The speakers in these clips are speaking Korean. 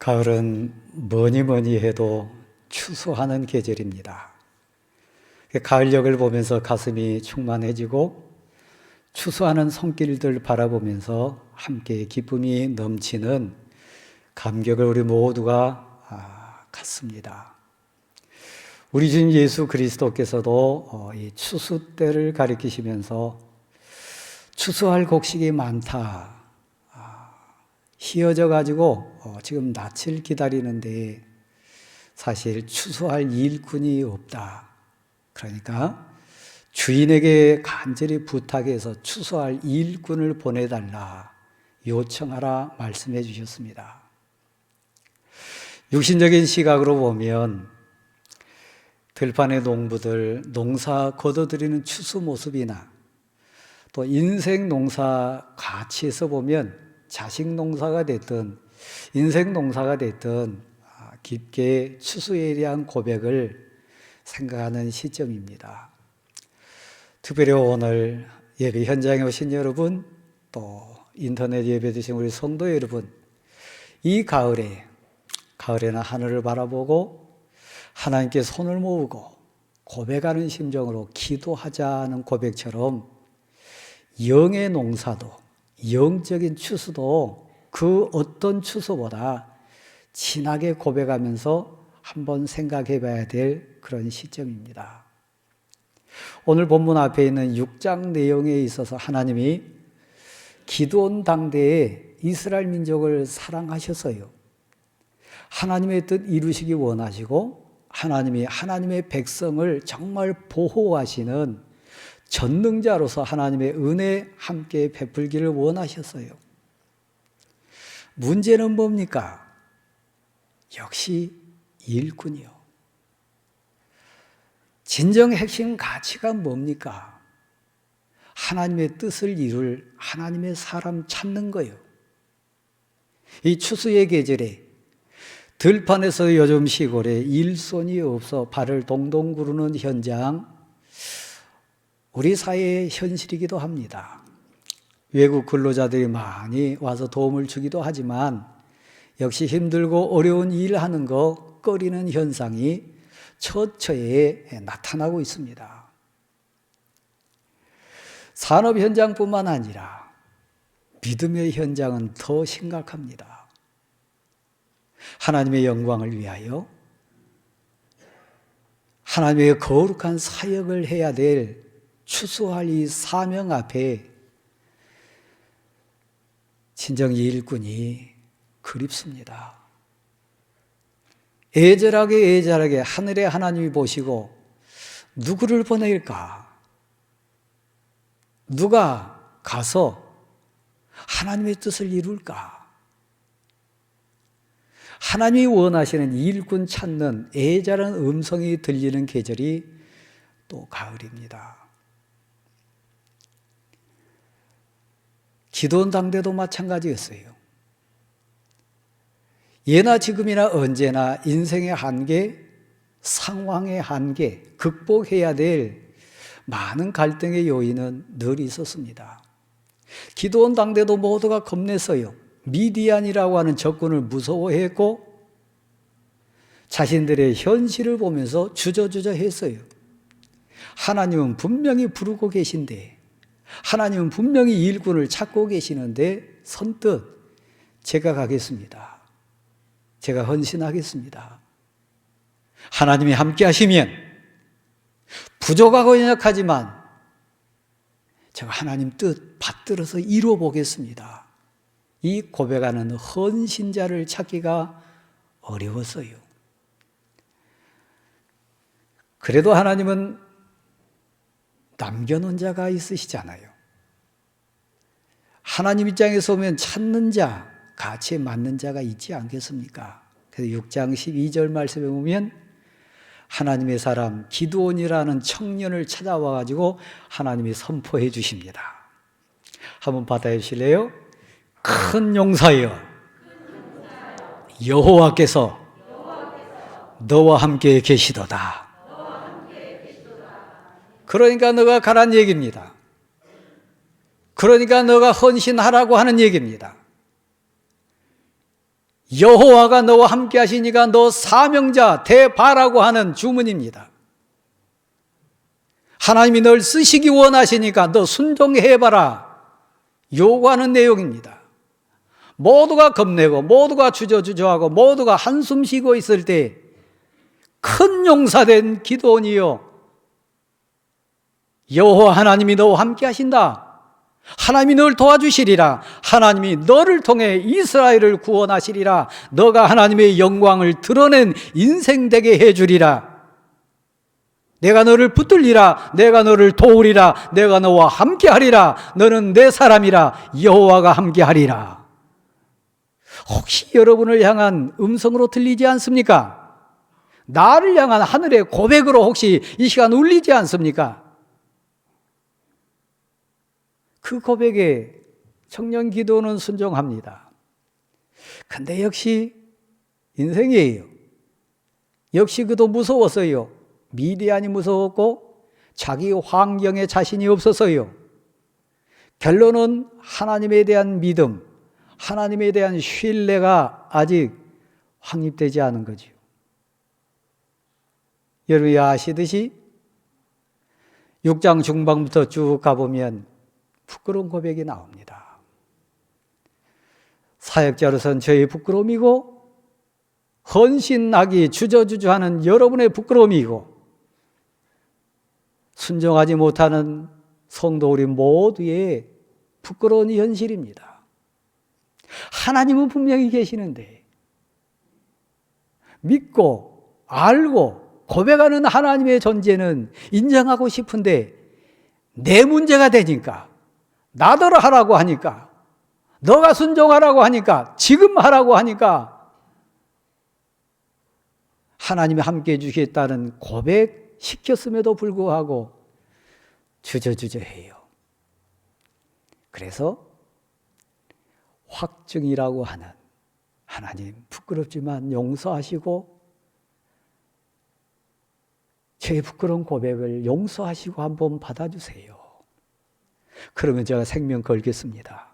가을은 뭐니 뭐니 해도 추수하는 계절입니다. 가을녘을 보면서 가슴이 충만해지고 추수하는 손길들 바라보면서 함께 기쁨이 넘치는 감격을 우리 모두가 갖습니다. 우리 주님 예수 그리스도께서도 이 추수 때를 가리키시면서 추수할 곡식이 많다, 희어져 가지고 지금 낯을 기다리는데 사실 추수할 일꾼이 없다. 그러니까 주인에게 간절히 부탁해서 추수할 일꾼을 보내달라, 요청하라 말씀해 주셨습니다. 육신적인 시각으로 보면 들판의 농부들 농사 거둬들이는 추수 모습이나 또 인생 농사 가치에서 보면 자식 농사가 됐든 인생 농사가 됐든 깊게 추수에 대한 고백을 생각하는 시점입니다. 특별히 오늘 예배 현장에 오신 여러분, 또 인터넷 예배 드신 우리 성도 여러분, 이 가을에는 하늘을 바라보고 하나님께 손을 모으고 고백하는 심정으로 기도하자는 고백처럼 영의 농사도, 영적인 추수도 그 어떤 추수보다 진하게 고백하면서 한번 생각해 봐야 될 그런 시점입니다. 오늘 본문 앞에 있는 6장 내용에 있어서 하나님이 기드온 당대에 이스라엘 민족을 사랑하셔서요, 하나님의 뜻 이루시기 원하시고 하나님이 하나님의 백성을 정말 보호하시는 전능자로서 하나님의 은혜 함께 베풀기를 원하셨어요. 문제는 뭡니까? 역시 일꾼이요. 진정 핵심 가치가 뭡니까? 하나님의 뜻을 이룰 하나님의 사람 찾는 거예요. 이 추수의 계절에 들판에서 요즘 시골에 일손이 없어 발을 동동 구르는 현장, 우리 사회의 현실이기도 합니다. 외국 근로자들이 많이 와서 도움을 주기도 하지만 역시 힘들고 어려운 일하는 거 꺼리는 현상이 처처에 나타나고 있습니다. 산업 현장뿐만 아니라 믿음의 현장은 더 심각합니다. 하나님의 영광을 위하여 하나님의 거룩한 사역을 해야 될 추수할 이 사명 앞에 진정 일꾼이 그립습니다. 애절하게 하늘의 하나님이 보시고 누구를 보낼까? 누가 가서 하나님의 뜻을 이룰까? 하나님이 원하시는 일꾼 찾는 애절한 음성이 들리는 계절이 또 가을입니다. 기드온 당대도 마찬가지였어요. 예나 지금이나 언제나 인생의 한계, 상황의 한계, 극복해야 될 많은 갈등의 요인은 늘 있었습니다. 기드온 당대도 모두가 겁냈어요. 미디안이라고 하는 적군을 무서워했고 자신들의 현실을 보면서 주저주저 했어요. 하나님은 분명히 부르고 계신데, 하나님은 분명히 일꾼을 찾고 계시는데 선뜻 제가 가겠습니다. 제가 헌신하겠습니다. 하나님이 함께 하시면 부족하고 연약하지만 제가 하나님 뜻 받들어서 이루어 보겠습니다. 이 고백하는 헌신자를 찾기가 어려웠어요. 그래도 하나님은 남겨놓은 자가 있으시잖아요. 하나님 입장에서 보면 찾는 자, 가치에 맞는 자가 있지 않겠습니까? 그래서 6장 12절 말씀에 보면 하나님의 사람 기드온이라는 청년을 찾아와 가지고 하나님이 선포해 주십니다. 한번 받아 주실래요? 큰 용사여, 여호와께서 너와 함께 계시도다. 그러니까 너가 가란 얘기입니다. 그러니까 너가 헌신하라고 하는 얘기입니다. 여호와가 너와 함께 하시니까 너 사명자 대바라고 하는 주문입니다. 하나님이 널 쓰시기 원하시니까 너 순종해봐라 요구하는 내용입니다. 모두가 겁내고 모두가 주저주저하고 모두가 한숨 쉬고 있을 때 큰 용사된 기도원이요, 여호와 하나님이 너와 함께 하신다, 하나님이 널 도와주시리라, 하나님이 너를 통해 이스라엘을 구원하시리라, 너가 하나님의 영광을 드러낸 인생 되게 해주리라, 내가 너를 붙들리라, 내가 너를 도우리라, 내가 너와 함께 하리라, 너는 내 사람이라, 여호와가 함께 하리라. 혹시 여러분을 향한 음성으로 들리지 않습니까? 나를 향한 하늘의 고백으로 혹시 이 시간 울리지 않습니까? 그 고백에 청년 기도는 순종합니다. 근데 역시 인생이에요. 역시 그도 무서웠어요. 미디안이 무서웠고 자기 환경에 자신이 없어서요. 결론은 하나님에 대한 믿음, 하나님에 대한 신뢰가 아직 확립되지 않은 거죠. 여러분이 아시듯이 6장 중반부터 쭉 가보면 부끄러운 고백이 나옵니다. 사역자로서는 저의 부끄러움이고, 헌신하기 주저주저하는 여러분의 부끄러움이고, 순종하지 못하는 성도 우리 모두의 부끄러운 현실입니다. 하나님은 분명히 계시는데 믿고 알고 고백하는 하나님의 존재는 인정하고 싶은데 내 문제가 되니까, 나더러 하라고 하니까, 너가 순종하라고 하니까, 지금 하라고 하니까 하나님이 함께해 주시겠다는 고백 시켰음에도 불구하고 주저주저해요. 그래서 확증이라고 하는, 하나님 부끄럽지만 용서하시고 제 부끄러운 고백을 용서하시고 한번 받아주세요. 그러면 제가 생명 걸겠습니다.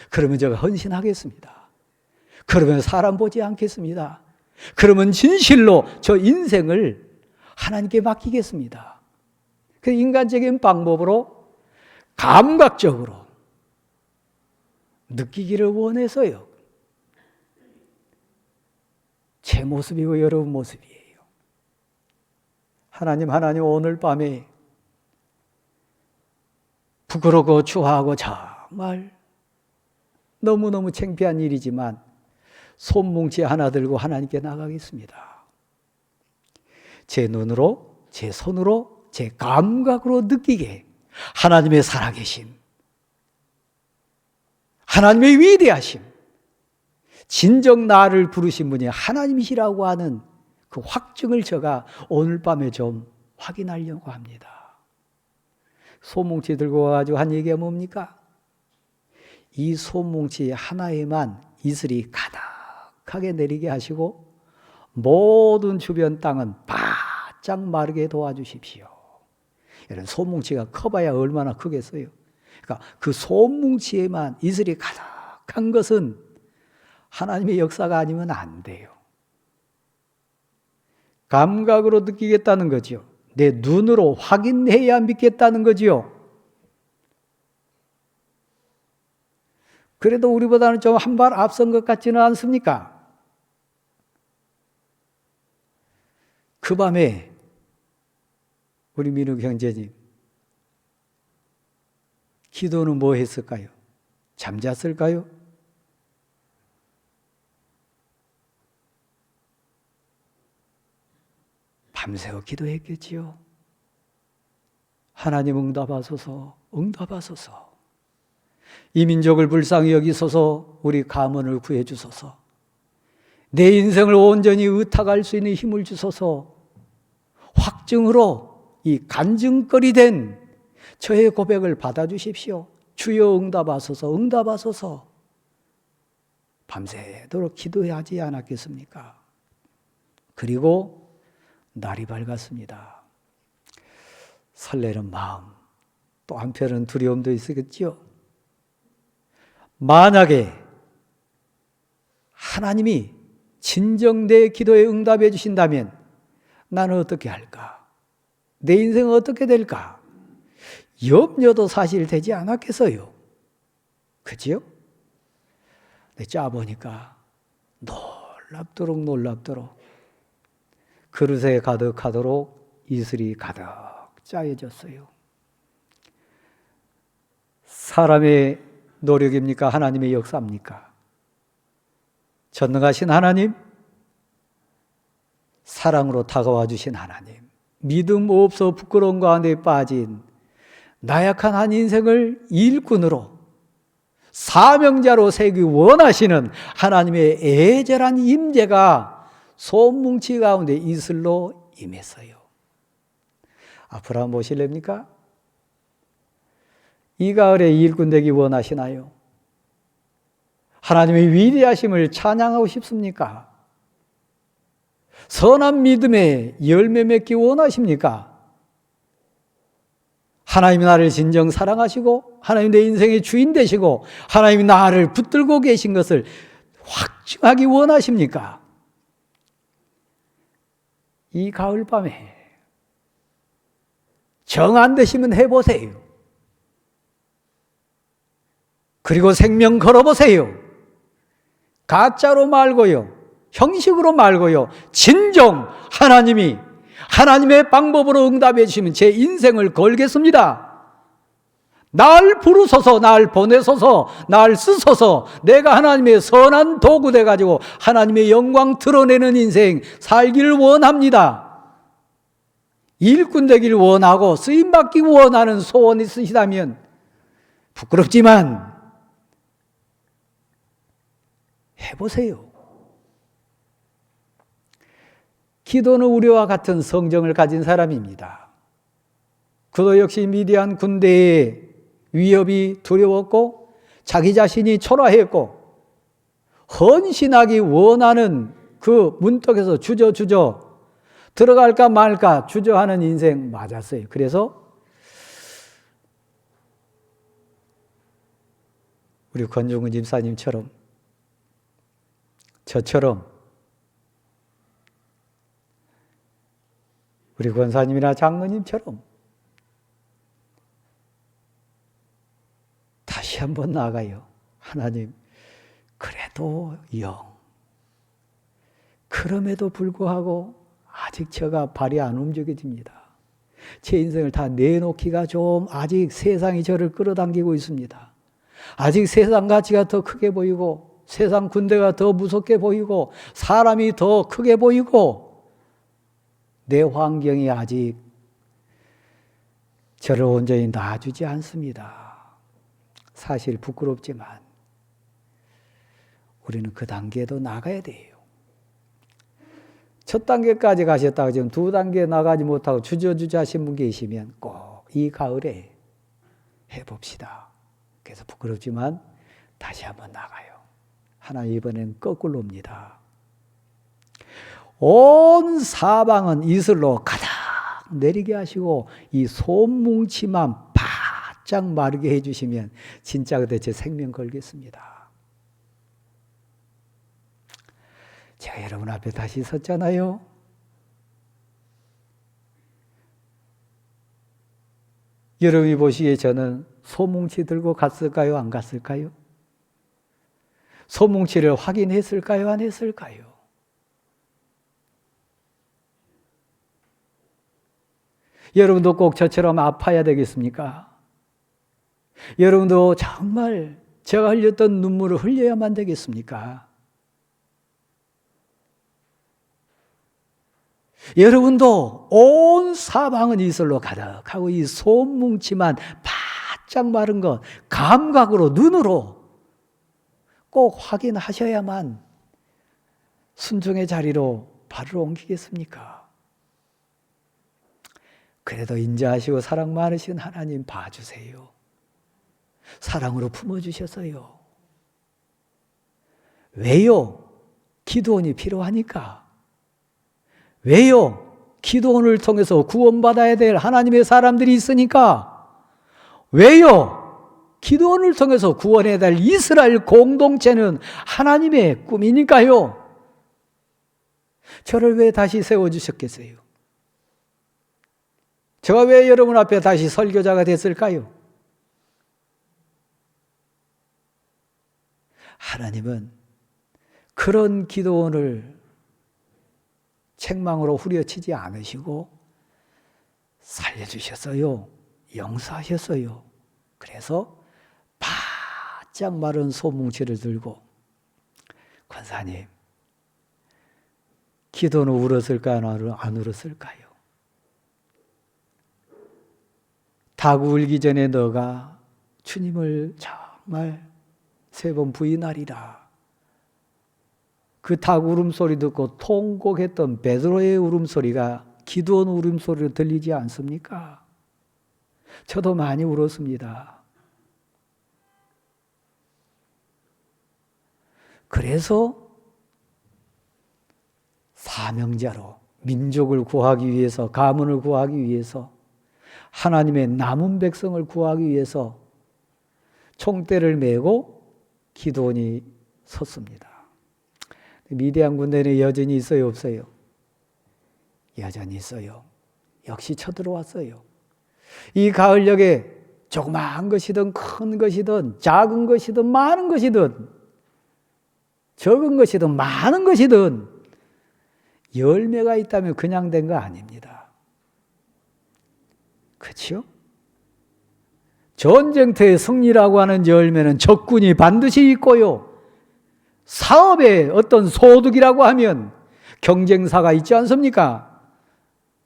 그러면 제가 헌신하겠습니다. 그러면 사람 보지 않겠습니다. 그러면 진실로 저 인생을 하나님께 맡기겠습니다. 그 인간적인 방법으로 감각적으로 느끼기를 원해서요. 제 모습이고 여러분 모습이에요. 하나님 오늘 밤에 부끄럽고 추하고 정말 너무너무 창피한 일이지만 손뭉치 하나 들고 하나님께 나가겠습니다. 제 눈으로, 제 손으로, 제 감각으로 느끼게 하나님의 살아계심, 하나님의 위대하심, 진정 나를 부르신 분이 하나님이시라고 하는 그 확증을 제가 오늘 밤에 좀 확인하려고 합니다. 소뭉치 들고 와가지고 한 얘기가 뭡니까? 이 소뭉치 하나에만 이슬이 가득하게 내리게 하시고 모든 주변 땅은 바짝 마르게 도와주십시오. 이런 소뭉치가 커봐야 얼마나 크겠어요. 그러니까 그 소뭉치에만 이슬이 가득한 것은 하나님의 역사가 아니면 안 돼요. 감각으로 느끼겠다는 거죠. 내 눈으로 확인해야 믿겠다는 거지요. 그래도 우리보다는 좀 한 발 앞선 것 같지는 않습니까? 그 밤에 우리 민욱 형제님 기도는 뭐 했을까요? 잠잤을까요? 밤새워 기도했겠지요. 하나님 응답하소서, 응답하소서. 이 민족을 불쌍히 여기소서, 우리 가문을 구해주소서. 내 인생을 온전히 의탁할 수 있는 힘을 주소서. 확증으로 이 간증거리 된 저의 고백을 받아주십시오. 주여 응답하소서, 응답하소서. 밤새도록 기도하지 않았겠습니까? 그리고 날이 밝았습니다. 설레는 마음, 또 한편은 두려움도 있었겠지요. 만약에 하나님이 진정 내 기도에 응답해 주신다면 나는 어떻게 할까? 내 인생은 어떻게 될까? 염려도 사실 되지 않았겠어요? 그지요? 짜보니까 놀랍도록 그릇에 가득하도록 이슬이 가득 짜여졌어요. 사람의 노력입니까? 하나님의 역사입니까? 전능하신 하나님, 사랑으로 다가와 주신 하나님, 믿음 없어 부끄러움 가운데 빠진 나약한 한 인생을 일꾼으로 사명자로 세우기 원하시는 하나님의 애절한 임재가 소문치 가운데 이슬로 임했어요. 앞으로 한번 보실랍니까? 이 가을에 일꾼 되기 원하시나요? 하나님의 위대하심을 찬양하고 싶습니까? 선한 믿음에 열매 맺기 원하십니까? 하나님이 나를 진정 사랑하시고 하나님이 내 인생의 주인 되시고 하나님이 나를 붙들고 계신 것을 확증하기 원하십니까? 이 가을밤에 정 안 되시면 해보세요. 그리고 생명 걸어보세요. 가짜로 말고요. 형식으로 말고요. 진정 하나님이 하나님의 방법으로 응답해 주시면 제 인생을 걸겠습니다. 날 부르소서, 날 보내소서, 날 쓰소서, 내가 하나님의 선한 도구 돼가지고 하나님의 영광 드러내는 인생 살기를 원합니다. 일꾼 되기를 원하고 쓰임받기 원하는 소원이 있으시다면 부끄럽지만 해보세요. 기도는 우리와 같은 성정을 가진 사람입니다. 그도 역시 미디안 군대의 위협이 두려웠고 자기 자신이 초라했고 헌신하기 원하는 그 문턱에서 주저 들어갈까 말까 주저하는 인생 맞았어요. 그래서 우리 권종근 집사님처럼 저처럼 우리 권사님이나 장로님처럼 다시 한번 나아가요. 하나님, 그래도 그럼에도 불구하고 아직 제가 발이 안 움직여집니다. 제 인생을 다 내놓기가 좀 아직 세상이 저를 끌어당기고 있습니다. 아직 세상 가치가 더 크게 보이고 세상 군대가 더 무섭게 보이고 사람이 더 크게 보이고 내 환경이 아직 저를 온전히 놔주지 않습니다. 사실 부끄럽지만 우리는 그 단계도 나가야 돼요. 첫 단계까지 가셨다가 지금 두 단계 나가지 못하고 주저주저하신 분 계시면 꼭 이 가을에 해봅시다. 그래서 부끄럽지만 다시 한번 나가요. 하나님 이번엔 거꾸로입니다. 온 사방은 이슬로 가득 내리게 하시고 이 솜뭉치만 바짝 마르게 해주시면 진짜 그때 제 생명 걸겠습니다. 제가 여러분 앞에 다시 섰잖아요. 여러분이 보시기에 저는 소뭉치 들고 갔을까요? 안 갔을까요? 소뭉치를 확인했을까요? 안 했을까요? 여러분도 꼭 저처럼 아파야 되겠습니까? 여러분도 정말 제가 흘렸던 눈물을 흘려야만 되겠습니까? 여러분도 온 사방은 이슬로 가득하고 이 솜뭉치만 바짝 마른 것 감각으로 눈으로 꼭 확인하셔야만 순종의 자리로 발을 옮기겠습니까? 그래도 인자하시고 사랑 많으신 하나님 봐주세요. 사랑으로 품어주셨어요. 왜요? 기도원이 필요하니까. 왜요? 기도원을 통해서 구원받아야 될 하나님의 사람들이 있으니까. 왜요? 기도원을 통해서 구원해야 될 이스라엘 공동체는 하나님의 꿈이니까요. 저를 왜 다시 세워주셨겠어요? 제가 왜 여러분 앞에 다시 설교자가 됐을까요? 하나님은 그런 기도원을 책망으로 후려치지 않으시고 살려주셨어요. 용서하셨어요. 그래서 바짝 마른 소뭉치를 들고, 권사님, 기도는 울었을까요? 안 울었을까요? 닭 울기 전에 너가 주님을 정말 3번 부인하리라. 그 닭 울음소리 듣고 통곡했던 베드로의 울음소리가 기도원 울음소리로 들리지 않습니까? 저도 많이 울었습니다. 그래서 사명자로 민족을 구하기 위해서, 가문을 구하기 위해서, 하나님의 남은 백성을 구하기 위해서 총대를 메고 기도원이 섰습니다. 미디안 군대는 여전히 있어요, 없어요? 여전히 있어요. 역시 쳐들어왔어요. 이 가을녘에 조그마한 것이든 큰 것이든 작은 것이든 많은 것이든 적은 것이든 많은 것이든 열매가 있다면 그냥 된 거 아닙니다. 그렇죠? 전쟁터의 승리라고 하는 열매는 적군이 반드시 있고요. 사업에 어떤 소득이라고 하면 경쟁사가 있지 않습니까?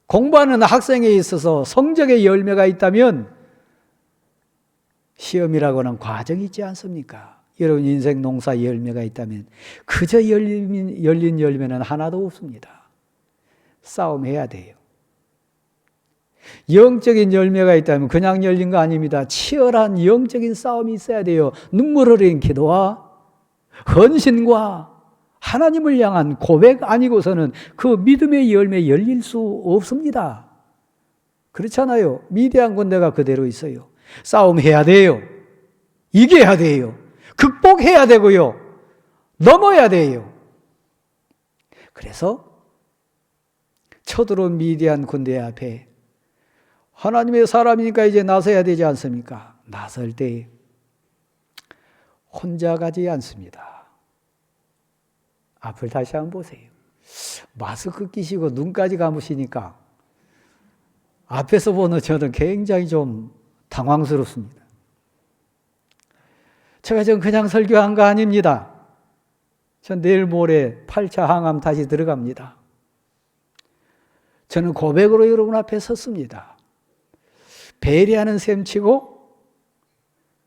공부하는 학생에 있어서 성적의 열매가 있다면 시험이라고 하는 과정이 있지 않습니까? 여러분 인생 농사 열매가 있다면 그저 열린 열매는 하나도 없습니다. 싸움해야 돼요. 영적인 열매가 있다면 그냥 열린 거 아닙니다. 치열한 영적인 싸움이 있어야 돼요. 눈물 흘린 기도와 헌신과 하나님을 향한 고백 아니고서는 그 믿음의 열매 열릴 수 없습니다. 그렇잖아요. 미디안 군대가 그대로 있어요. 싸움해야 돼요. 이겨야 돼요. 극복해야 되고요. 넘어야 돼요. 그래서 쳐들어온 미디안 군대 앞에 하나님의 사람이니까 이제 나서야 되지 않습니까? 나설 때 혼자 가지 않습니다. 앞을 다시 한번 보세요. 마스크 끼시고 눈까지 감으시니까 앞에서 보는 저는 굉장히 좀 당황스럽습니다. 제가 지금 그냥 설교한 거 아닙니다. 전 내일 모레 8차 항암 다시 들어갑니다. 저는 고백으로 여러분 앞에 섰습니다. 배려하는 셈치고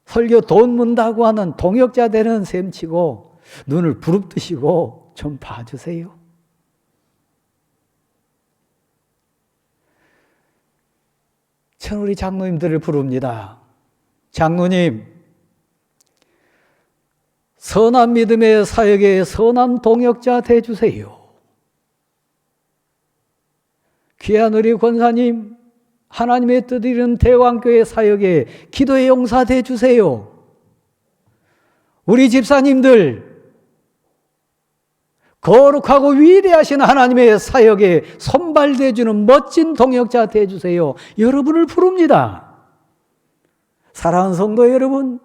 설교 돈 문다고 하는 동역자 되는 셈치고 눈을 부릅뜨시고 좀 봐주세요. 저는 우리 장로님들을 부릅니다. 장로님, 선한 믿음의 사역에 선한 동역자 되주세요. 귀한 우리 권사님, 하나님의 뜻 이룬 대왕교회 사역에 기도의 용사 되주세요. 우리 집사님들, 거룩하고 위대하신 하나님의 사역에 손발대주는 멋진 동역자 되주세요. 여러분을 부릅니다. 사랑하는 성도 여러분,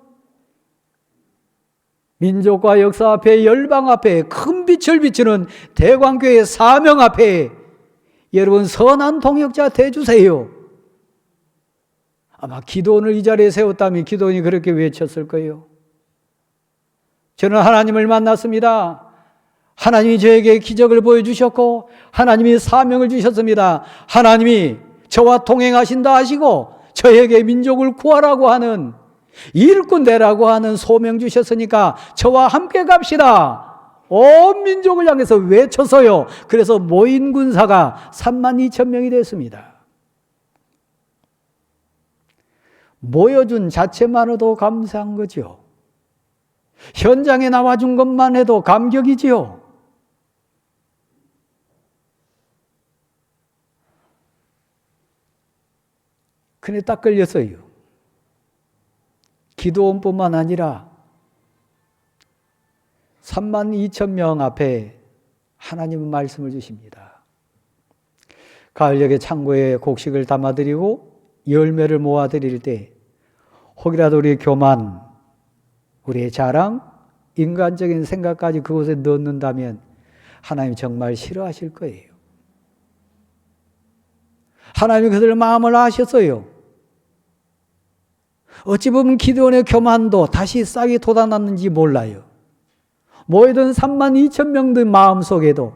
민족과 역사 앞에, 열방 앞에 큰 빛을 비추는 대광교회 사명 앞에 여러분 선한 동역자 되주세요. 아마 기도원을 이 자리에 세웠다면 기도원이 그렇게 외쳤을 거예요. 저는 하나님을 만났습니다. 하나님이 저에게 기적을 보여주셨고 하나님이 사명을 주셨습니다. 하나님이 저와 동행하신다 하시고 저에게 민족을 구하라고 하는 일꾼 되라고 하는 소명 주셨으니까 저와 함께 갑시다. 온 민족을 향해서 외쳐서요. 그래서 모인 군사가 32,000명이 됐습니다. 모여준 자체만으로도 감사한 거죠. 현장에 나와준 것만 해도 감격이지요. 근데 딱 걸렸어요. 기도원뿐만 아니라 32,000명 앞에 하나님은 말씀을 주십니다. 가을녘에 창고에 곡식을 담아드리고 열매를 모아드릴 때 혹이라도 우리의 교만, 우리의 자랑, 인간적인 생각까지 그곳에 넣는다면 하나님 정말 싫어하실 거예요. 하나님이 그들의 마음을 아셨어요. 어찌 보면 기드온의 교만도 다시 싹이 돋아났는지 몰라요. 모이던 32,000명들 마음속에도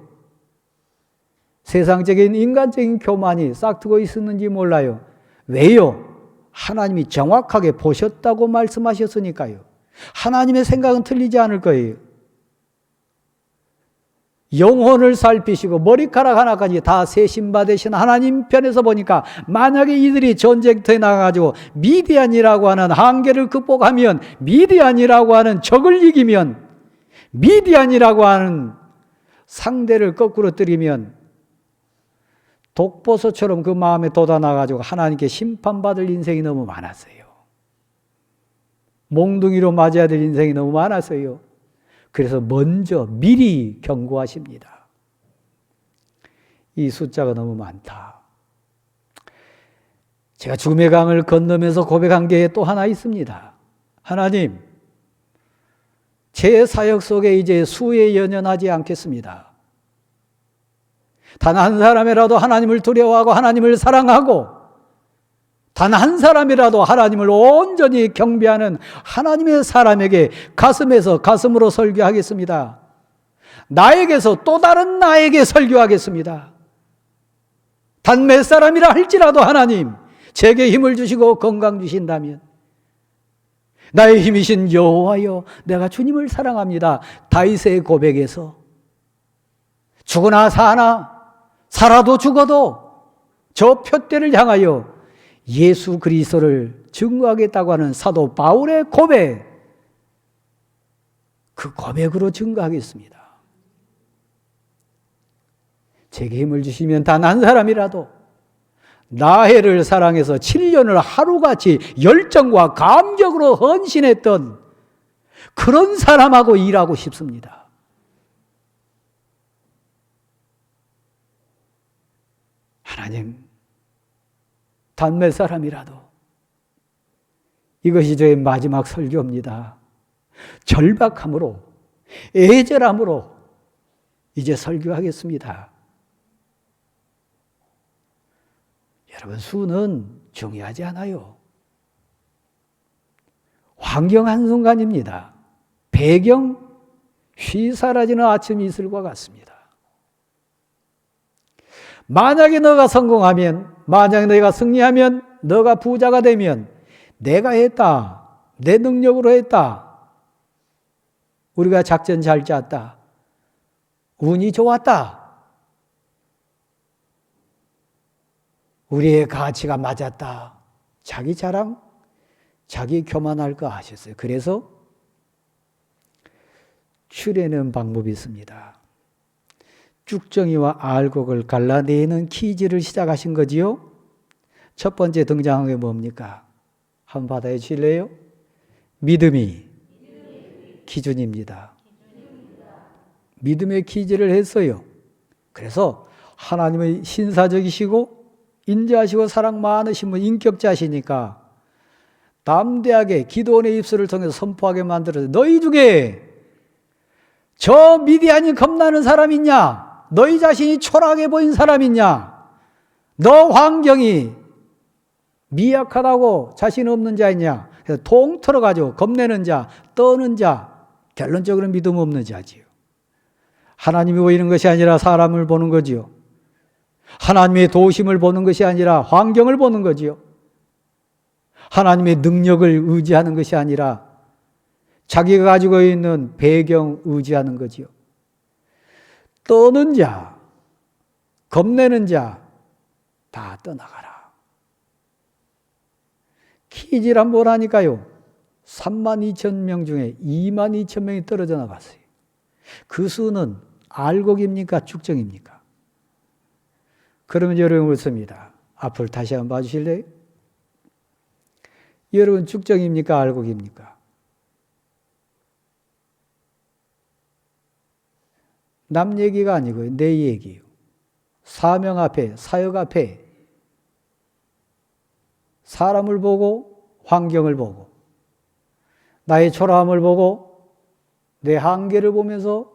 세상적인 인간적인 교만이 싹트고 있었는지 몰라요. 왜요? 하나님이 정확하게 보셨다고 말씀하셨으니까요. 하나님의 생각은 틀리지 않을 거예요. 영혼을 살피시고 머리카락 하나까지 다 세심받으신 하나님 편에서 보니까 만약에 이들이 전쟁터에 나가가지고 미디안이라고 하는 한계를 극복하면, 미디안이라고 하는 적을 이기면, 미디안이라고 하는 상대를 거꾸로 때리면 독보소처럼 그 마음에 돋아나가지고 하나님께 심판받을 인생이 너무 많았어요. 몽둥이로 맞아야 될 인생이 너무 많았어요. 그래서 먼저 미리 경고하십니다. 이 숫자가 너무 많다. 제가 죽음의 강을 건너면서 고백한 게 또 하나 있습니다. 하나님, 제 사역 속에 이제 수에 연연하지 않겠습니다. 단 한 사람이라도 하나님을 두려워하고 하나님을 사랑하고 단 한 사람이라도 하나님을 온전히 경배하는 하나님의 사람에게 가슴에서 가슴으로 설교하겠습니다. 나에게서 또 다른 나에게 설교하겠습니다. 단 몇 사람이라 할지라도 하나님 제게 힘을 주시고 건강 주신다면, 나의 힘이신 여호와여, 내가 주님을 사랑합니다. 다윗의 고백에서 죽으나 사나 살아도 죽어도 저 표대를 향하여 예수 그리스도를 증거하겠다고 하는 사도 바울의 고백, 그 고백으로 증거하겠습니다. 제게 힘을 주시면 단 한 사람이라도 나해를 사랑해서 7년을 하루같이 열정과 감격으로 헌신했던 그런 사람하고 일하고 싶습니다. 하나님, 단 몇 사람이라도 이것이 저의 마지막 설교입니다. 절박함으로, 애절함으로 이제 설교하겠습니다. 여러분, 수는 중요하지 않아요. 환경 한순간입니다. 배경 쉬 사라지는 아침 이슬과 같습니다. 만약에 너가 성공하면, 만약에 너가 승리하면, 너가 부자가 되면 내가 했다, 내 능력으로 했다, 우리가 작전 잘 짰다, 운이 좋았다, 우리의 가치가 맞았다, 자기 자랑, 자기 교만할 거 하셨어요. 그래서 추려내는 방법이 있습니다. 쭉정이와 알곡을 갈라내는 퀴즈를 시작하신 거지요. 첫 번째 등장한 게 뭡니까? 한번 받아해 주실래요? 믿음이 기준입니다. 믿음의 퀴즈를 했어요. 그래서 하나님의 신사적이시고 인자하시고 사랑 많으신 분, 인격자시니까 담대하게 기도원의 입술을 통해서 선포하게 만들어서, 너희 중에 저 미디안이 겁나는 사람 있냐? 너희 자신이 초라하게 보인 사람 있냐? 너 환경이 미약하다고 자신 없는 자 있냐? 그래서 통틀어 가지고 겁내는 자, 떠는 자, 결론적으로 믿음 없는 자지요. 하나님이 보이는 것이 아니라 사람을 보는 거지요. 하나님의 도우심을 보는 것이 아니라 환경을 보는 거지요. 하나님의 능력을 의지하는 것이 아니라 자기가 가지고 있는 배경 의지하는 거지요. 떠는 자, 겁내는 자 다 떠나가라. 퀴즈란 뭐라니까요? 32,000명 중에 22,000명이 떨어져 나갔어요. 그 수는 알곡입니까? 쭉정입니까? 그러면 여러분 묻습니다. 앞을 다시 한번 봐주실래요? 여러분 죽정입니까? 알곡입니까? 남 얘기가 아니고요. 내 얘기예요. 사명 앞에, 사역 앞에 사람을 보고 환경을 보고 나의 초라함을 보고 내 한계를 보면서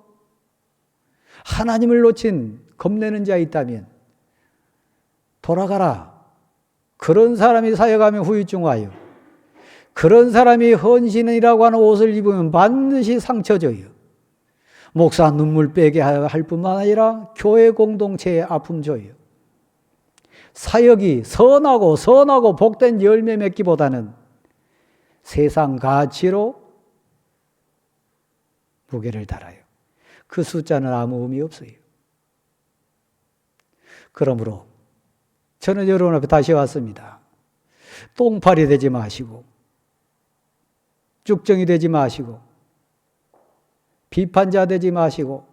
하나님을 놓친 겁내는 자 있다면 돌아가라. 그런 사람이 사역하면 후유증 와요. 그런 사람이 헌신이라고 하는 옷을 입으면 반드시 상처 줘요. 목사 눈물 빼게 할 뿐만 아니라 교회 공동체에 아픔 줘요. 사역이 선하고 복된 열매 맺기보다는 세상 가치로 무게를 달아요. 그 숫자는 아무 의미 없어요. 그러므로 저는 여러분 앞에 다시 왔습니다. 똥팔이 되지 마시고 쭉정이 되지 마시고 비판자 되지 마시고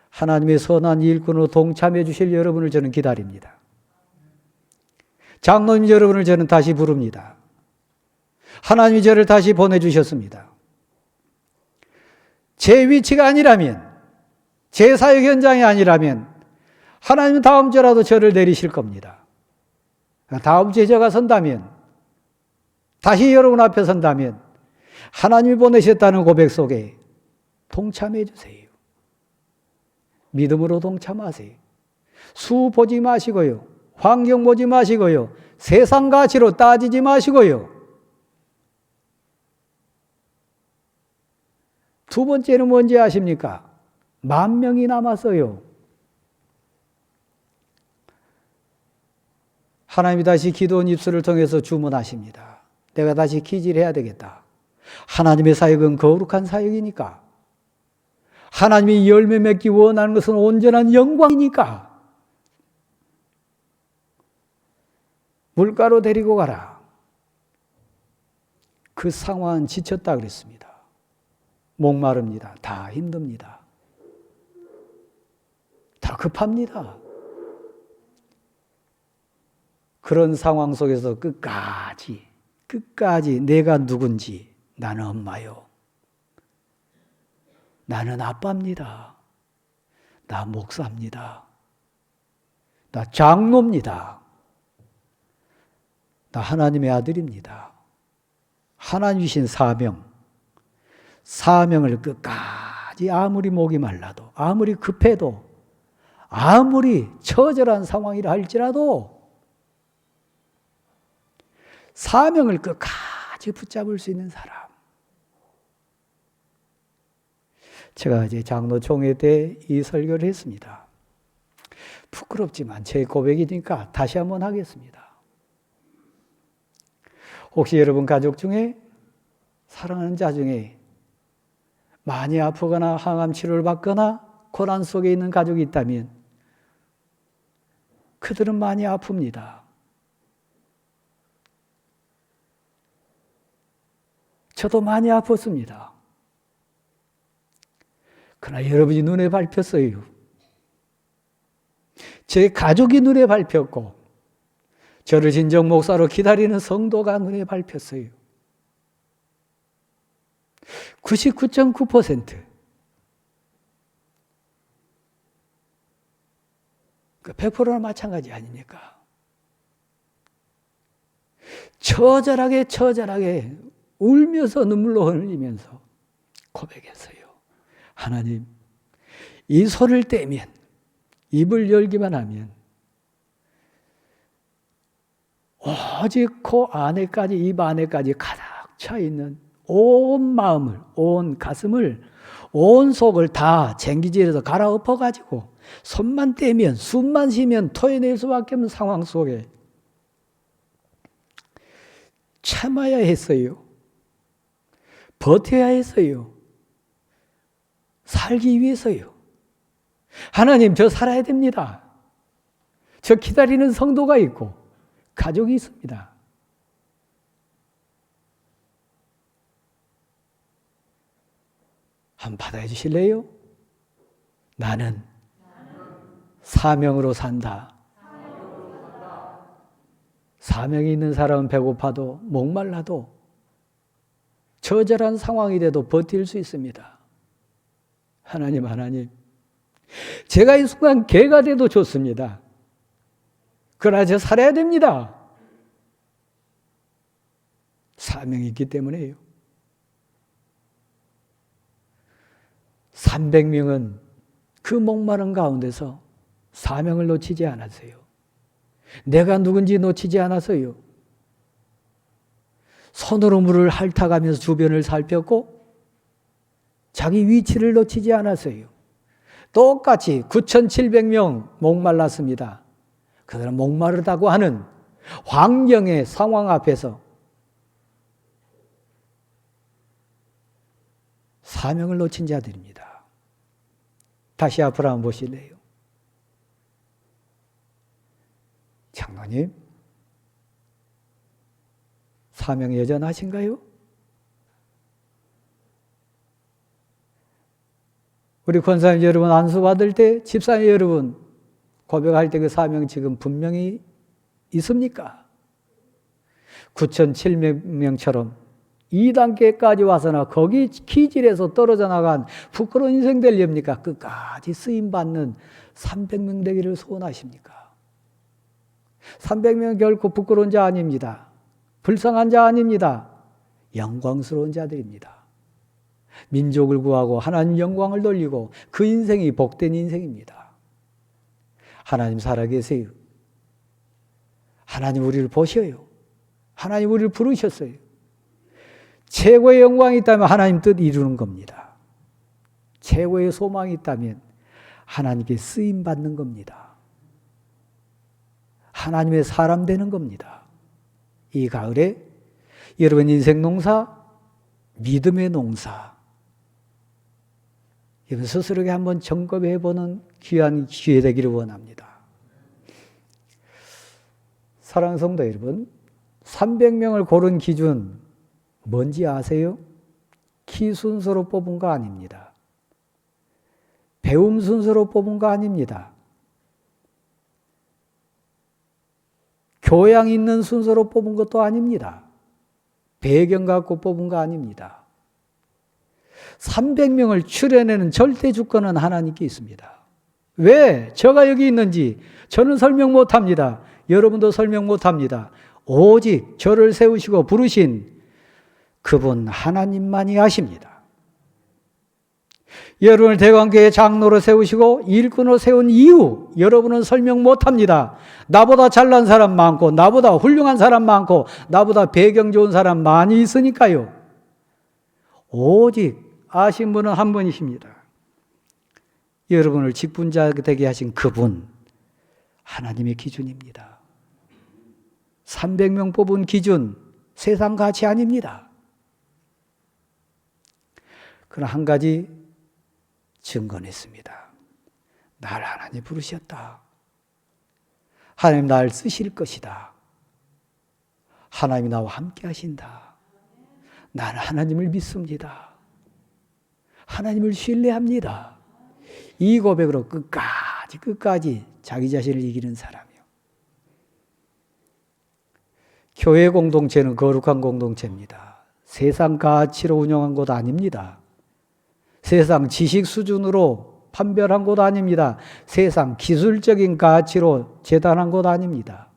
하나님의 선한 일꾼으로 동참해 주실 여러분을 저는 기다립니다. 장로님 여러분을 저는 다시 부릅니다. 하나님이 저를 다시 보내주셨습니다. 제 위치가 아니라면, 제 사역 현장이 아니라면 하나님은 다음 주라도 저를 내리실 겁니다. 다음 주에 제가 선다면, 다시 여러분 앞에 선다면 하나님이 보내셨다는 고백 속에 동참해 주세요. 믿음으로 동참하세요. 수 보지 마시고요. 환경 보지 마시고요. 세상 가치로 따지지 마시고요. 두 번째는 뭔지 아십니까? 10,000명이 남았어요. 하나님이 다시 기도원 입술을 통해서 주문하십니다. 내가 다시 기질해야 되겠다. 하나님의 사역은 거룩한 사역이니까. 하나님이 열매 맺기 원하는 것은 온전한 영광이니까. 물가로 데리고 가라. 그 상황은 지쳤다 그랬습니다. 목마릅니다. 다 힘듭니다. 다 급합니다. 그런 상황 속에서 끝까지 내가 누군지 나는 엄마요. 나는 아빠입니다. 나 목사입니다. 나 장로입니다. 나 하나님의 아들입니다. 하나님 주신 사명을 끝까지 아무리 목이 말라도 아무리 급해도 아무리 처절한 상황이라 할지라도 사명을 끝까지 붙잡을 수 있는 사람. 제가 이제 장로총회 때 이 설교를 했습니다. 부끄럽지만 제 고백이니까 다시 한번 하겠습니다. 혹시 여러분 가족 중에 사랑하는 자 중에 많이 아프거나 항암 치료를 받거나 고난 속에 있는 가족이 있다면 그들은 많이 아픕니다. 저도 많이 아팠습니다. 그러나 여러분이 눈에 밟혔어요. 제 가족이 눈에 밟혔고 저를 진정 목사로 기다리는 성도가 눈에 밟혔어요. 99.9%. 100%나 마찬가지 아닙니까? 처절하게 울면서 눈물로 흘리면서 고백했어요. 하나님, 이 손을 떼면, 입을 열기만 하면 오직 그 안에까지, 입 안에까지 가득 차 있는 온 마음을, 온 가슴을, 온 속을 다 쟁기질에서 갈아엎어가지고 손만 떼면, 숨만 쉬면 토해낼 수밖에 없는 상황 속에 참아야 했어요. 버텨야 했어요. 살기 위해서요. 하나님, 저 살아야 됩니다. 저 기다리는 성도가 있고 가족이 있습니다. 한번 받아해 주실래요? 나는 사명으로 산다. 사명이 있는 사람은 배고파도 목말라도 처절한 상황이 돼도 버틸 수 있습니다. 하나님, 제가 이 순간 개가 돼도 좋습니다. 그러나 저 살아야 됩니다. 사명이 있기 때문에요. 300명은 그 목마른 가운데서 사명을 놓치지 않았어요. 내가 누군지 놓치지 않았어요. 손으로 물을 핥아가면서 주변을 살폈고 자기 위치를 놓치지 않았어요. 똑같이 9,700명 목말랐습니다. 그들은 목마르다고 하는 환경의 상황 앞에서 사명을 놓친 자들입니다. 다시 앞으로 한번 보실래요? 장로님, 사명 여전하신가요? 우리 권사님 여러분 안수 받을 때, 집사님 여러분 고백할 때 그 사명 지금 분명히 있습니까? 9,700명처럼 2단계까지 와서나 거기 기질에서 떨어져 나간 부끄러운 인생 되렵니까? 끝까지 쓰임받는 300명 되기를 소원하십니까? 300명 결코 부끄러운 자 아닙니다. 불쌍한 자 아닙니다. 영광스러운 자들입니다. 민족을 구하고 하나님 영광을 돌리고 그 인생이 복된 인생입니다. 하나님 살아계세요. 하나님 우리를 보셔요. 하나님 우리를 부르셨어요. 최고의 영광이 있다면 하나님 뜻 이루는 겁니다. 최고의 소망이 있다면 하나님께 쓰임받는 겁니다. 하나님의 사람 되는 겁니다. 이 가을에 여러분 인생 농사, 믿음의 농사, 여러분 스스로에게 한번 점검해보는 귀한 기회 되기를 원합니다. 사랑하는 성도 여러분, 300명을 고른 기준 뭔지 아세요? 키 순서로 뽑은 거 아닙니다. 배움 순서로 뽑은 거 아닙니다. 교양 있는 순서로 뽑은 것도 아닙니다. 배경 갖고 뽑은 거 아닙니다. 300명을 추려내는 절대 주권은 하나님께 있습니다. 왜 저가 여기 있는지 저는 설명 못합니다. 여러분도 설명 못합니다. 오직 저를 세우시고 부르신 그분 하나님만이 아십니다. 여러분을 대관교회 장로로 세우시고 일꾼으로 세운 이유 여러분은 설명 못합니다. 나보다 잘난 사람 많고 나보다 훌륭한 사람 많고 나보다 배경 좋은 사람 많이 있으니까요. 오직 아신 분은 한 분이십니다. 여러분을 직분자 되게 하신 그분 하나님의 기준입니다. 300명 뽑은 기준 세상 가치 아닙니다. 그러나 한 가지 증거했습니다. 날 하나님 부르셨다. 하나님 날 쓰실 것이다. 하나님이 나와 함께 하신다. 나는 하나님을 믿습니다. 하나님을 신뢰합니다. 이 고백으로 끝까지 자기 자신을 이기는 사람이요. 교회 공동체는 거룩한 공동체입니다. 세상 가치로 운영한 곳 아닙니다. 세상 지식 수준으로 판별한 곳 아닙니다. 세상 기술적인 가치로 재단한 곳 아닙니다.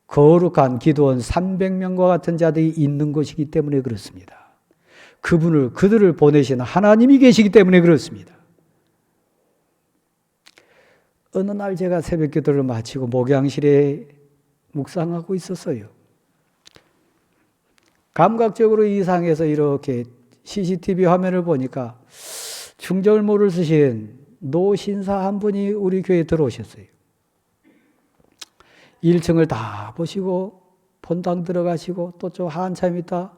거룩한 기도원 300명과 같은 자들이 있는 곳이기 때문에 그렇습니다. 그들을 보내신 하나님이 계시기 때문에 그렇습니다. 어느 날 제가 새벽 기도를 마치고 목양실에 묵상하고 있었어요. 감각적으로 이 상에서 이렇게 CCTV 화면을 보니까 중절모를 쓰신 노신사 한 분이 우리 교회에 들어오셨어요. 1층을 다 보시고 본당 들어가시고 또 좀 한참 있다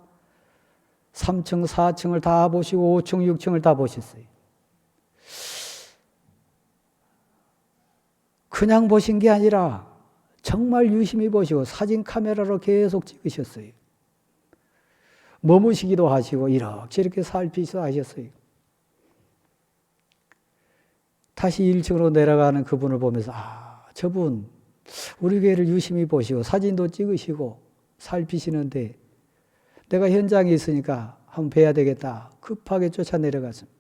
3층, 4층을 다 보시고 5층, 6층을 다 보셨어요. 그냥 보신 게 아니라 정말 유심히 보시고 사진 카메라로 계속 찍으셨어요. 머무시기도 하시고 이렇게 살피기도 하셨어요. 다시 1층으로 내려가는 그분을 보면서 저분 우리 교회를 유심히 보시고 사진도 찍으시고 살피시는데 내가 현장에 있으니까 한번 뵈야 되겠다. 급하게 쫓아 내려갔습니다.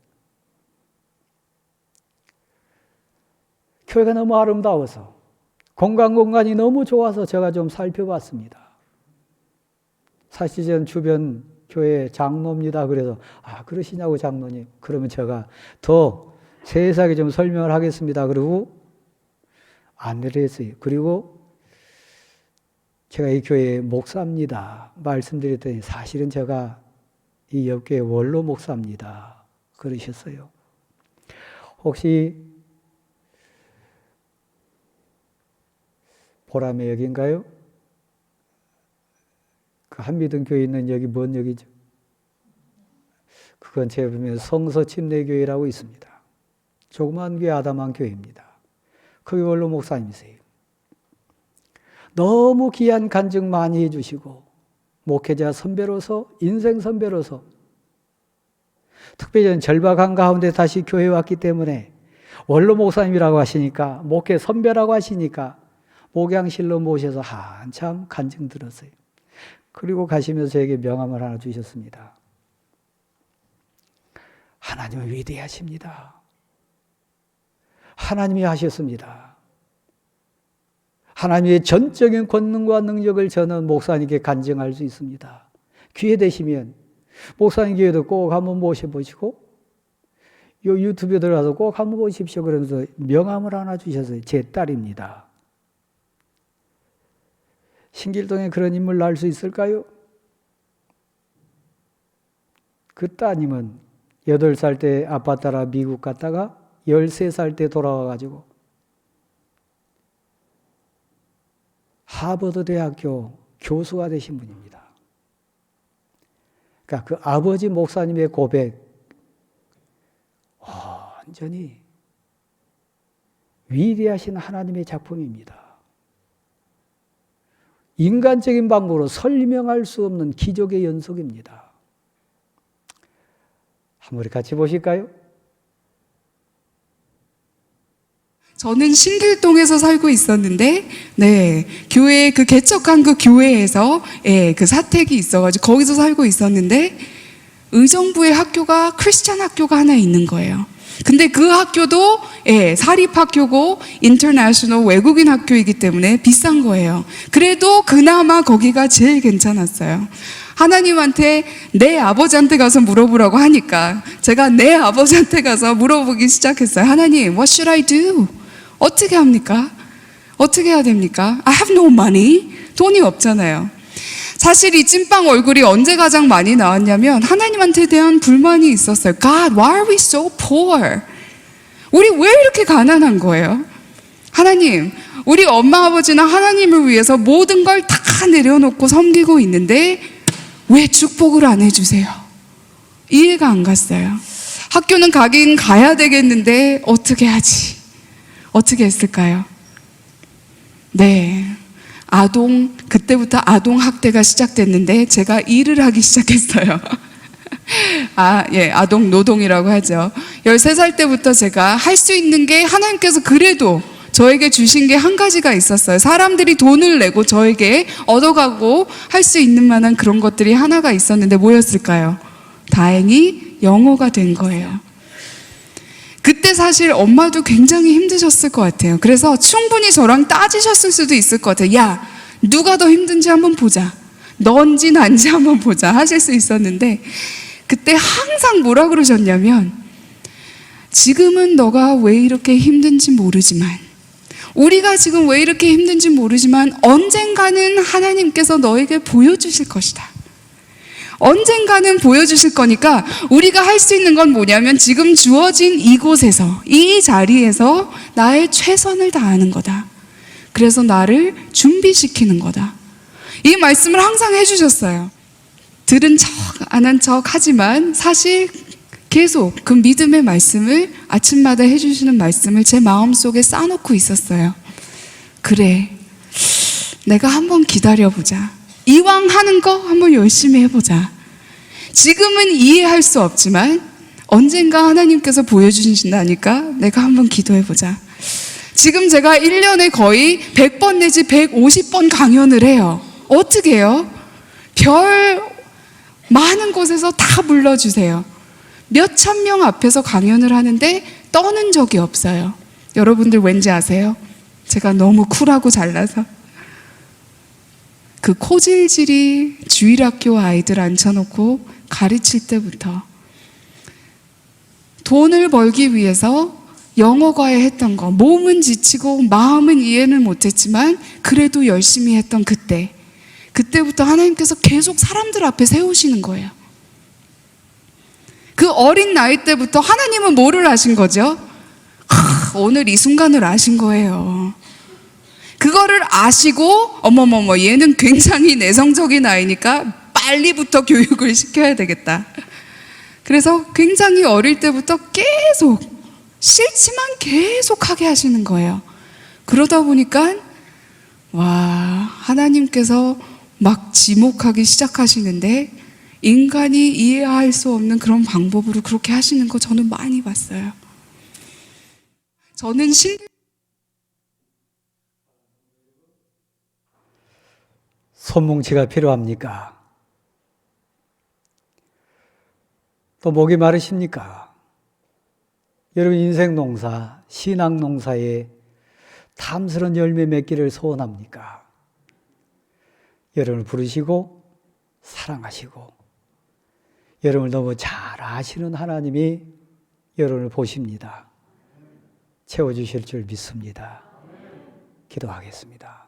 교회가 너무 아름다워서 공간이 너무 좋아서 제가 좀 살펴봤습니다. 사실 저는 주변 교회 장로입니다. 그래서 그러시냐고 장로님. 그러면 제가 더 세세하게 좀 설명을 하겠습니다. 그리고 안내를 했어요. 그리고 제가 이 교회의 목사입니다. 말씀드렸더니 사실은 제가 이 옆교회 원로 목사입니다. 그러셨어요. 혹시 보람의 역인가요? 그 한미등 교회 있는 여기 뭔 역이죠? 그건 제가 보면 성서침례교회라고 있습니다. 조그만 교회 아담한 교회입니다. 거기 원로 목사님이세요. 너무 귀한 간증 많이 해주시고 목회자 선배로서 인생 선배로서 특별히 저는 절박한 가운데 다시 교회에 왔기 때문에 원로 목사님이라고 하시니까 목회 선배라고 하시니까 목양실로 모셔서 한참 간증 들었어요. 그리고 가시면서 저에게 명함을 하나 주셨습니다. 하나님은 위대하십니다. 하나님이 하셨습니다. 하나님의 전적인 권능과 능력을 저는 목사님께 간증할 수 있습니다. 기회 되시면 목사님 교회도 꼭 한번 모셔보시고 요 유튜브에 들어가서 꼭 한번 보십시오. 그러면서 명함을 하나 주셨어요. 제 딸입니다. 신길동에 그런 인물 낳을 수 있을까요? 그 따님은 8살 때 아빠 따라 미국 갔다가 13살 때 돌아와가지고 하버드 대학교 교수가 되신 분입니다. 그러니까 그 아버지 목사님의 고백, 완전히 위대하신 하나님의 작품입니다. 인간적인 방법으로 설명할 수 없는 기적의 연속입니다. 한번 우리 같이 보실까요? 저는 신길동에서 살고 있었는데, 교회 개척한 그 교회에서, 그 사택이 있어가지고 거기서 살고 있었는데, 의정부의 학교가 크리스찬 학교가 하나 있는 거예요. 근데 그 학교도, 사립학교고, 인터내셔널 외국인 학교이기 때문에 비싼 거예요. 그래도 그나마 거기가 제일 괜찮았어요. 하나님한테 내 아버지한테 가서 물어보라고 하니까, 제가 내 아버지한테 가서 물어보기 시작했어요. 하나님, what should I do? 어떻게 합니까? 어떻게 해야 됩니까? I have no money. 돈이 없잖아요. 사실 이 찐빵 얼굴이 언제 가장 많이 나왔냐면 하나님한테 대한 불만이 있었어요. God, why are we so poor? 우리 왜 이렇게 가난한 거예요? 하나님, 우리 엄마 아버지나 하나님을 위해서 모든 걸 다 내려놓고 섬기고 있는데 왜 축복을 안 해주세요? 이해가 안 갔어요. 학교는 가긴 가야 되겠는데 어떻게 하지? 어떻게 했을까요? 그때부터 아동 학대가 시작됐는데 제가 일을 하기 시작했어요. 아동 노동이라고 하죠. 13살 때부터 제가 할 수 있는 게 하나님께서 그래도 저에게 주신 게 한 가지가 있었어요. 사람들이 돈을 내고 저에게 얻어가고 할 수 있는 만한 그런 것들이 하나가 있었는데 뭐였을까요? 다행히 영어가 된 거예요. 그때 사실 엄마도 굉장히 힘드셨을 것 같아요. 그래서 충분히 저랑 따지셨을 수도 있을 것 같아요. 야, 누가 더 힘든지 한번 보자. 넌지 난지 한번 보자 하실 수 있었는데 그때 항상 뭐라 그러셨냐면 지금은 너가 왜 이렇게 힘든지 모르지만 우리가 지금 왜 이렇게 힘든지 모르지만 언젠가는 하나님께서 너에게 보여주실 것이다. 언젠가는 보여주실 거니까 우리가 할 수 있는 건 뭐냐면 지금 주어진 이곳에서 이 자리에서 나의 최선을 다하는 거다. 그래서 나를 준비시키는 거다. 이 말씀을 항상 해주셨어요. 들은 척 안 한 척 하지만 사실 계속 그 믿음의 말씀을 아침마다 해주시는 말씀을 제 마음속에 쌓아놓고 있었어요. 그래, 내가 한번 기다려보자. 이왕 하는 거 한번 열심히 해보자. 지금은 이해할 수 없지만 언젠가 하나님께서 보여주신다니까 내가 한번 기도해보자. 지금 제가 1년에 거의 100번 내지 150번 강연을 해요. 어떻게 해요? 별 많은 곳에서 다 불러주세요. 몇천 명 앞에서 강연을 하는데 떠는 적이 없어요. 여러분들 왠지 아세요? 제가 너무 쿨하고 잘나서. 그 코질질이 주일학교 아이들 앉혀놓고 가르칠 때부터 돈을 벌기 위해서 영어 과외 했던 거, 몸은 지치고 마음은 이해는 못했지만 그래도 열심히 했던 그때부터 하나님께서 계속 사람들 앞에 세우시는 거예요. 그 어린 나이 때부터 하나님은 뭐를 아신 거죠? 오늘 이 순간을 아신 거예요. 그거를 아시고 어머머머 얘는 굉장히 내성적인 아이니까 빨리부터 교육을 시켜야 되겠다. 그래서 굉장히 어릴 때부터 계속 싫지만 계속 하게 하시는 거예요. 그러다 보니까 와, 하나님께서 막 지목하기 시작하시는데 인간이 이해할 수 없는 그런 방법으로 그렇게 하시는 거 저는 많이 봤어요. 저는 손뭉치가 필요합니까? 또 목이 마르십니까? 여러분 인생 농사, 신앙 농사에 탐스러운 열매 맺기를 소원합니까? 여러분을 부르시고 사랑하시고 여러분을 너무 잘 아시는 하나님이 여러분을 보십니다. 채워주실 줄 믿습니다. 기도하겠습니다.